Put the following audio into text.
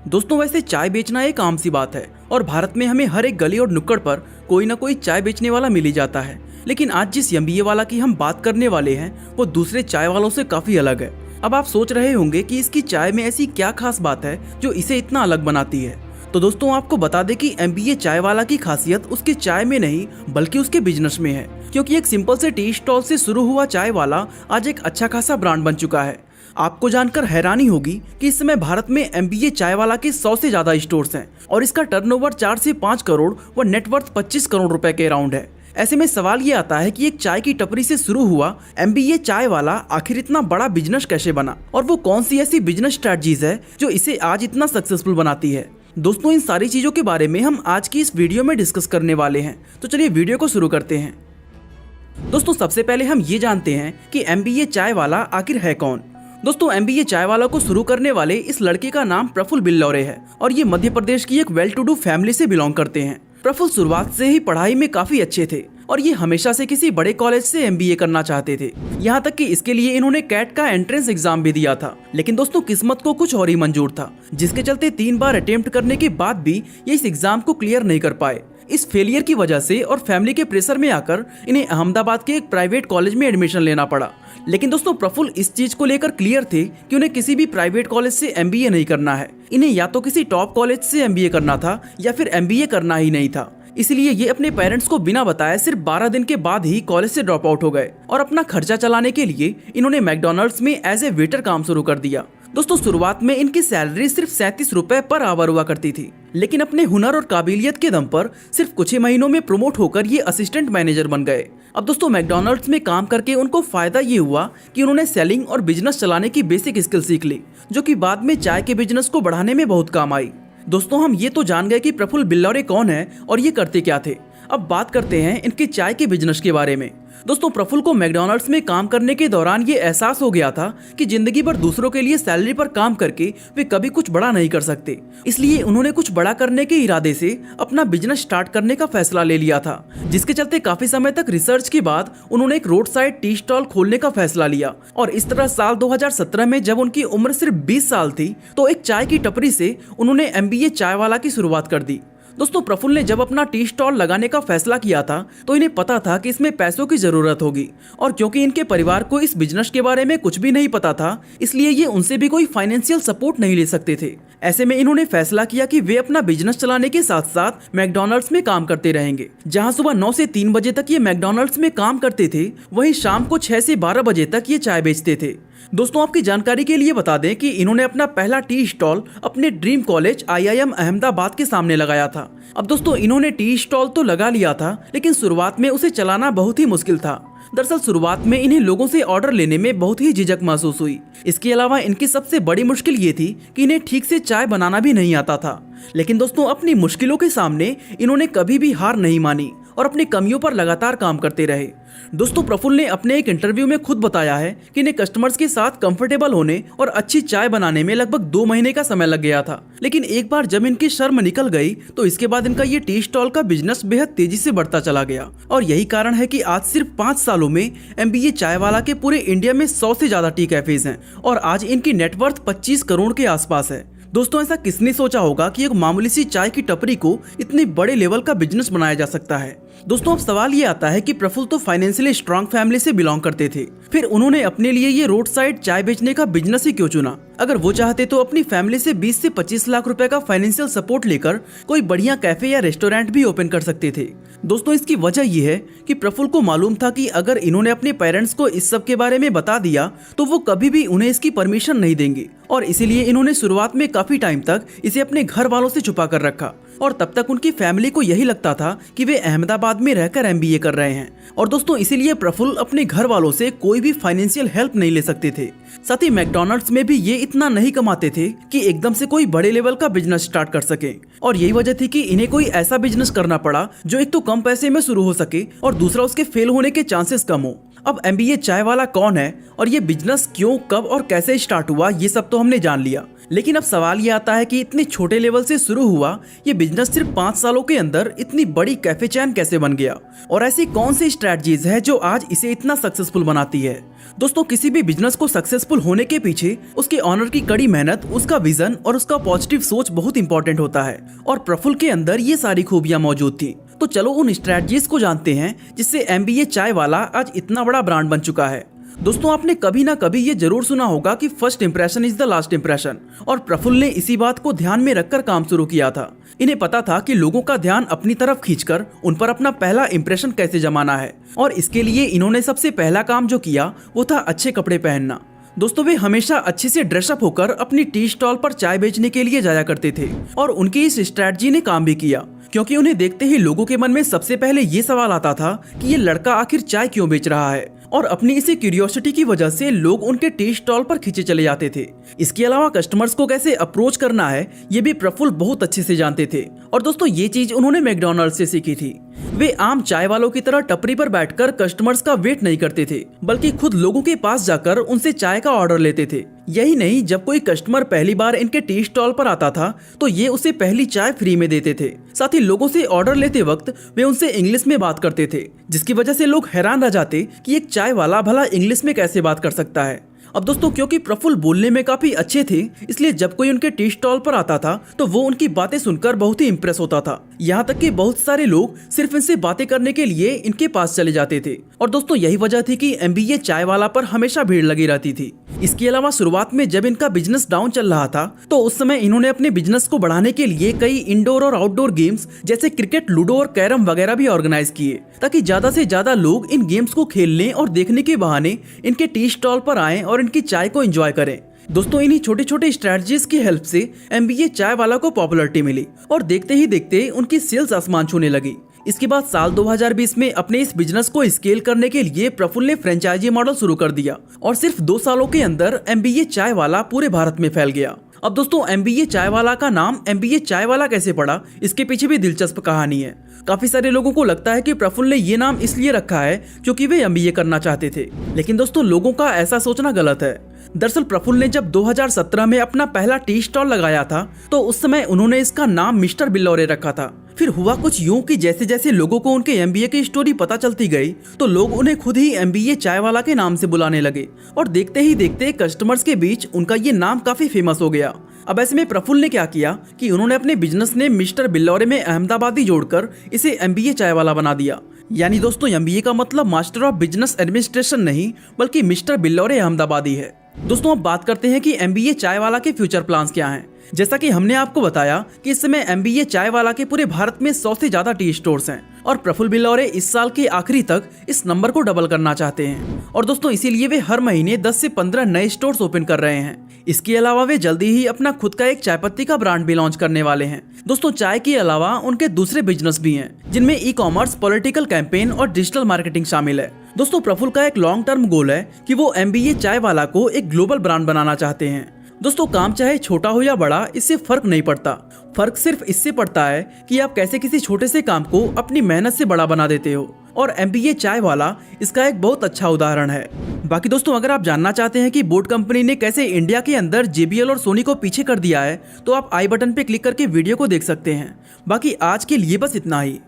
दोस्तों वैसे चाय बेचना एक आम सी बात है और भारत में हमें हर एक गली और नुक्कड़ पर कोई ना कोई चाय बेचने वाला मिल ही जाता है। लेकिन आज जिस एमबीए वाला की हम बात करने वाले हैं वो दूसरे चाय वालों से काफी अलग है। अब आप सोच रहे होंगे कि इसकी चाय में ऐसी क्या खास बात है जो इसे इतना अलग बनाती है। तो दोस्तों आपको बता दें कि एमबीए चाय वाला की खासियत उसके चाय में नहीं बल्कि उसके बिजनेस में है, क्योंकि एक सिंपल से टी स्टॉल से शुरू हुआ चाय वाला आज एक अच्छा खासा ब्रांड बन चुका है। आपको जानकर हैरानी होगी कि इस समय भारत में एमबीए चाय वाला के 100 से ज्यादा स्टोर्स हैं और इसका टर्नओवर 4 से 5 करोड़ व नेटवर्थ 25 करोड़ रुपए के अराउंड है। ऐसे में सवाल ये आता है कि एक चाय की टपरी से शुरू हुआ एमबीए चाय वाला आखिर इतना बड़ा बिजनेस कैसे बना और वो कौन सी ऐसी बिजनेस स्ट्रेटजीज है जो इसे आज इतना सक्सेसफुल बनाती है। दोस्तों इन सारी चीजों के बारे में हम आज की इस वीडियो में डिस्कस करने वाले हैं, तो चलिए वीडियो को शुरू करते हैं। दोस्तों सबसे पहले हम ये जानते हैं कि एमबीए चाय वाला आखिर है कौन। दोस्तों एमबीए चाय वाला को शुरू करने वाले इस लड़के का नाम प्रफुल्ल बिल्लौरे है और ये मध्य प्रदेश की एक वेल टू डू फैमिली से बिलोंग करते हैं। प्रफुल्ल शुरुआत से ही पढ़ाई में काफी अच्छे थे और ये हमेशा से किसी बड़े कॉलेज से एमबीए करना चाहते थे। यहाँ तक कि इसके लिए इन्होंने कैट का एंट्रेंस एग्जाम भी दिया था, लेकिन दोस्तों किस्मत को कुछ और ही मंजूर था, जिसके चलते 3 बार अटेम्प्ट करने के बाद भी ये इस एग्जाम को क्लियर नहीं कर पाए। इस फेलियर की वजह से और फैमिली के प्रेशर में आकर इन्हें अहमदाबाद के एक प्राइवेट कॉलेज में एडमिशन लेना पड़ा। लेकिन दोस्तों प्रफुल्ल इस चीज को लेकर क्लियर थे कि उन्हें किसी भी प्राइवेट कॉलेज से एमबीए नहीं करना है। इन्हें या तो किसी टॉप कॉलेज से एमबीए करना था या फिर एमबीए करना ही नहीं था। इसलिए ये अपने पेरेंट्स को बिना बताए सिर्फ 12 दिन के बाद ही कॉलेज से ड्रॉप आउट हो गए और अपना खर्चा चलाने के लिए इन्होंने मैकडॉनल्ड्स में एज ए वेटर काम शुरू कर दिया। दोस्तों शुरुआत में इनकी सैलरी सिर्फ 37 रुपए पर आवर हुआ करती थी, लेकिन अपने हुनर और काबिलियत के दम पर सिर्फ कुछ ही महीनों में प्रमोट होकर ये असिस्टेंट मैनेजर बन गए। अब दोस्तों मैकडॉनल्ड्स में काम करके उनको फायदा ये हुआ कि उन्होंने सेलिंग और बिजनेस चलाने की बेसिक स्किल सीख ली, जो कि बाद में चाय के बिजनेस को बढ़ाने में बहुत काम आई। दोस्तों हम ये तो जान गए कि प्रफुल्ल बिल्लौरे कौन है और ये करते क्या थे। अब बात करते हैं इनके चाय के बिजनेस के बारे में। दोस्तों प्रफुल्ल को मैकडॉनल्ड्स में काम करने के दौरान ये एहसास हो गया था कि जिंदगी भर दूसरों के लिए सैलरी पर काम करके वे कभी कुछ बड़ा नहीं कर सकते। इसलिए उन्होंने कुछ बड़ा करने के इरादे से अपना बिजनेस स्टार्ट करने का फैसला ले लिया था, जिसके चलते काफी समय तक रिसर्च के बाद उन्होंने एक रोड साइड टी स्टॉल खोलने का फैसला लिया। और इस तरह साल 2017 में जब उनकी उम्र सिर्फ 20 साल थी तो एक चाय की टपरी से उन्होंने एमबीए चाय वाला की शुरुआत कर दी। दोस्तों प्रफुल्ल ने जब अपना टी स्टॉल लगाने का फैसला किया था तो इन्हें पता था कि इसमें पैसों की जरूरत होगी, और क्योंकि इनके परिवार को इस बिजनेस के बारे में कुछ भी नहीं पता था इसलिए ये उनसे भी कोई फाइनेंशियल सपोर्ट नहीं ले सकते थे। ऐसे में इन्होंने फैसला किया कि वे अपना बिजनेस चलाने के साथ साथ मैकडॉनल्ड्स में काम करते रहेंगे। जहां सुबह 9 से 3 बजे तक ये मैकडॉनल्ड्स में काम करते थे, वहीं शाम को 6 से 12 बजे तक ये चाय बेचते थे। दोस्तों आपकी जानकारी के लिए बता दें कि इन्होंने अपना पहला टी स्टॉल अपने ड्रीम कॉलेज IIM अहमदाबाद के सामने लगाया था। अब दोस्तों इन्होंने टी स्टॉल तो लगा लिया था, लेकिन शुरुआत में उसे चलाना बहुत ही मुश्किल था। दरअसल शुरुआत में इन्हें लोगों से ऑर्डर लेने में बहुत ही झिझक महसूस हुई। इसके अलावा इनकी सबसे बड़ी मुश्किल ये थी कि इन्हें ठीक से चाय बनाना भी नहीं आता था। लेकिन दोस्तों अपनी मुश्किलों के सामने इन्होंने कभी भी हार नहीं मानी और अपनी कमियों पर लगातार काम करते रहे। दोस्तों प्रफुल्ल ने अपने एक इंटरव्यू में खुद बताया है कि इन्हें कस्टमर्स के साथ कंफर्टेबल होने और अच्छी चाय बनाने में लगभग 2 महीने का समय लग गया था। लेकिन एक बार जब इनकी शर्म निकल गई तो इसके बाद इनका ये टी स्टॉल का बिजनेस बेहद तेजी से बढ़ता चला गया। और यही कारण है कि आज सिर्फ 5 सालों में एमबीए चाय वाला के पूरे इंडिया में 100 से ज्यादा टी कैफेज हैं और आज इनकी नेटवर्थ 25 करोड़ के आसपास है। दोस्तों ऐसा किसने सोचा होगा कि एक मामूली सी चाय की टपरी को इतने बड़े लेवल का बिजनेस बनाया जा सकता है। दोस्तों अब सवाल ये आता है कि प्रफुल्ल तो फाइनेंशियली स्ट्रांग फैमिली से बिलोंग करते थे, फिर उन्होंने अपने लिए ये रोड साइड चाय बेचने का बिजनेस ही क्यों चुना। अगर वो चाहते तो अपनी फैमिली से 20 से 25 लाख रुपए का फाइनेंशियल सपोर्ट लेकर कोई बढ़िया कैफे या रेस्टोरेंट भी ओपन कर सकते थे। दोस्तों इसकी वजह यह है कि प्रफुल्ल को मालूम था कि अगर इन्होंने अपने पेरेंट्स को इस सब के बारे में बता दिया तो वो कभी भी उन्हें इसकी परमिशन नहीं देंगे, और इसीलिए इन्होंने शुरुआत में काफी टाइम तक इसे अपने घर वालों से छुपा कर रखा। और तब तक उनकी फैमिली को यही लगता था कि वे अहमदाबाद में रहकर एमबीए कर रहे हैं। और दोस्तों इसीलिए प्रफुल्ल अपने घर वालों से कोई भी फाइनेंशियल हेल्प नहीं ले सकते थे। साथ ही मैकडॉनल्ड्स में भी ये इतना नहीं कमाते थे कि एकदम से कोई बड़े लेवल का बिजनेस स्टार्ट कर सके, और यही वजह थी कि इन्हें कोई ऐसा बिजनेस करना पड़ा जो एक तो कम पैसे में शुरू हो सके और दूसरा उसके फेल होने के चांसेस कम हो। अब एमबीए चाय वाला कौन है और ये बिजनेस क्यों, कब और कैसे स्टार्ट हुआ, ये सब तो हमने जान लिया। लेकिन अब सवाल ये आता है कि इतने छोटे लेवल से शुरू हुआ ये बिजनेस सिर्फ 5 सालों के अंदर इतनी बड़ी कैफे चैन कैसे बन गया, और ऐसी कौन सी स्ट्रैटेजीज है जो आज इसे इतना सक्सेसफुल बनाती है। दोस्तों, किसी भी बिजनेस को सक्सेसफुल होने के पीछे उसके ऑनर की कड़ी मेहनत, उसका विजन और उसका पॉजिटिव सोच बहुत इंपॉर्टेंट होता है, और प्रफुल्ल के अंदर ये सारी खूबियां मौजूद थी। तो चलो उन स्ट्रैटेजीज को जानते हैं जिससे MBA चाय वाला आज इतना बड़ा ब्रांड बन चुका है। दोस्तों, आपने कभी ना कभी ये जरूर सुना होगा कि first impression is the last impression, और प्रफुल्ल ने इसी बात को ध्यान में रखकर काम शुरू किया था। इन्हें पता था कि लोगों का ध्यान अपनी तरफ खींचकर उन पर अपना पहला इंप्रेशन कैसे जमाना है, और इसके लिए इन्होंने सबसे पहला काम जो किया वो था अच्छे कपड़े पहनना। दोस्तों, वे हमेशा अच्छे से ड्रेसअप होकर अपनी टी स्टॉल पर चाय बेचने के लिए जाया करते थे, और उनकी इस स्ट्रैटेजी ने काम भी किया, क्योंकि उन्हें देखते ही लोगों के मन में सबसे पहले ये सवाल आता था कि ये लड़का आखिर चाय क्यों बेच रहा है, और अपनी इसी क्यूरियोसिटी की वजह से लोग उनके टी स्टॉल पर खींचे चले जाते थे। इसके अलावा कस्टमर्स को कैसे अप्रोच करना है ये भी प्रफुल्ल बहुत अच्छे से जानते थे, और दोस्तों ये चीज उन्होंने मैकडॉनल्ड से सीखी थी। वे आम चाय वालों की तरह टपरी पर बैठकर कस्टमर्स का वेट नहीं करते थे, बल्कि खुद लोगों के पास जाकर उनसे चाय का ऑर्डर लेते थे। यही नहीं, जब कोई कस्टमर पहली बार इनके टी स्टॉल पर आता था तो ये उसे पहली चाय फ्री में देते थे। साथ ही लोगों से ऑर्डर लेते वक्त वे उनसे इंग्लिश में बात करते थे, जिसकी वजह से लोग हैरान रह जाते कि एक चाय वाला भला इंग्लिश में कैसे बात कर सकता है। अब दोस्तों, क्योंकि प्रफुल्ल बोलने में काफी अच्छे थे, इसलिए जब कोई उनके टी स्टॉल पर आता था तो वो उनकी बातें सुनकर बहुत ही इम्प्रेस होता था। यहाँ तक कि बहुत सारे लोग सिर्फ इनसे बातें करने के लिए इनके पास चले जाते थे, और दोस्तों यही वजह थी कि MBA चाय वाला पर हमेशा भीड़ लगी रहती थी। इसके अलावा शुरुआत में जब इनका बिजनेस डाउन चल रहा था तो उस समय इन्होंने अपने बिजनेस को बढ़ाने के लिए कई इंडोर और आउटडोर गेम्स जैसे क्रिकेट, लूडो और कैरम वगैरह भी ऑर्गेनाइज किए, ताकि ज्यादा से ज्यादा लोग इन गेम्स को खेलने और देखने के बहाने इनके टी स्टॉल पर आएं और इनकी चाय को एंजॉय करें। दोस्तों, इन्हीं छोटे छोटे स्ट्रैटेजीज की हेल्प से MBA चाय वाला को पॉपुलैरिटी मिली, और देखते ही देखते उनकी सेल्स आसमान छूने लगी। इसके बाद साल 2020 में अपने इस बिजनेस को स्केल करने के लिए प्रफुल्ल ने फ्रेंचाइजी मॉडल शुरू कर दिया, और सिर्फ 2 सालों के अंदर MBA चाय वाला पूरे भारत में फैल गया। अब दोस्तों, MBA चाय वाला का नाम MBA चाय वाला कैसे पड़ा, इसके पीछे भी दिलचस्प कहानी है। काफी सारे लोगों को लगता है कि प्रफुल्ल ने ये नाम इसलिए रखा है क्योंकि वे MBA करना चाहते थे, लेकिन दोस्तों लोगों का ऐसा सोचना गलत है। दरअसल प्रफुल्ल ने जब 2017 में अपना पहला टी स्टॉल लगाया था तो उस समय उन्होंने इसका नाम मिस्टर बिल्लौरे रखा था। फिर हुआ कुछ यूं कि जैसे जैसे लोगों को उनके MBA की स्टोरी पता चलती गई तो लोग उन्हें खुद ही MBA चाय वाला के नाम से बुलाने लगे, और देखते ही देखते कस्टमर्स के बीच उनका ये नाम काफी फेमस हो गया। अब ऐसे में प्रफुल्ल ने क्या किया कि उन्होंने अपने बिजनेस नेम मिस्टर बिल्लौरे में अहमदाबादी जोड़कर इसे MBA चाय वाला बना दिया। यानी दोस्तों, MBA का मतलब मास्टर ऑफ बिजनेस एडमिनिस्ट्रेशन नहीं, बल्कि मिस्टर बिल्लौरे अहमदाबादी है। दोस्तों, अब बात करते हैं कि MBA चाय वाला के फ्यूचर प्लान्स क्या हैं। जैसा कि हमने आपको बताया कि इस समय MBA चाय वाला के पूरे भारत में 100 से ज्यादा टी स्टोर्स हैं, और प्रफुल्ल बिल्लौरे इस साल के आखिरी तक इस नंबर को डबल करना चाहते हैं। और दोस्तों, इसीलिए वे हर महीने 10 से 15 नए स्टोर्स ओपन कर रहे हैं। इसके अलावा वे जल्दी ही अपना खुद का एक चाय पत्ती का ब्रांड भी लॉन्च करने वाले हैं। दोस्तों, चाय के अलावा उनके दूसरे बिजनेस भी हैं, जिनमें ई-कॉमर्स, पॉलिटिकल कैंपेन और डिजिटल मार्केटिंग शामिल है। दोस्तों, प्रफुल्ल का एक लॉन्ग टर्म गोल है कि वो MBA चाय वाला को एक ग्लोबल ब्रांड बनाना चाहते हैं। दोस्तों, काम चाहे छोटा हो या बड़ा, इससे फर्क नहीं पड़ता। फर्क सिर्फ इससे पड़ता है कि आप कैसे किसी छोटे से काम को अपनी मेहनत से बड़ा बना देते हो, और MBA चाय वाला इसका एक बहुत अच्छा उदाहरण है। बाकी दोस्तों, अगर आप जानना चाहते हैं कि बोट कंपनी ने कैसे इंडिया के अंदर JBL और सोनी को पीछे कर दिया है तो आप आई बटन पे क्लिक करके वीडियो को देख सकते हैं। बाकी आज के लिए बस इतना ही।